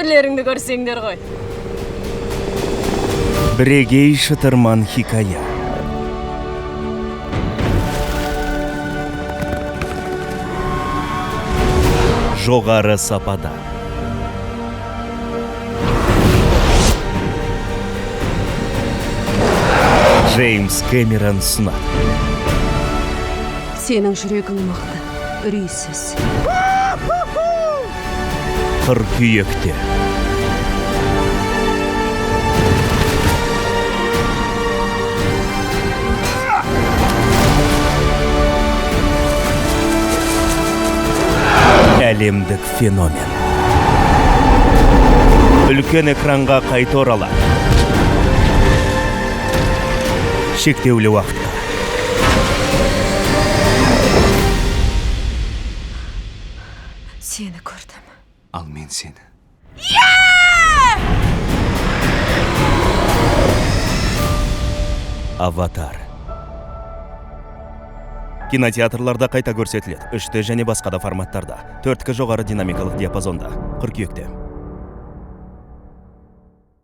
небірлеріңді көрсеңдер ғой. Бірегей шытырман хикая. Жоғары сапада. Джеймс Кэмерон ұсынады. Сенің жүрегің мықты, үрейсіз. Қыркүйекте. Әлемдік феномен. Үлкен экранға қайта оралады. Шектеулі уақытта. Сені көрдім. Ал мен сені. Аватар. Кинотеатрларда қайта көрсетіледі. 3D және басқа да форматтарда. 4К жоғары динамикалық диапазонда. Қыркүйекте.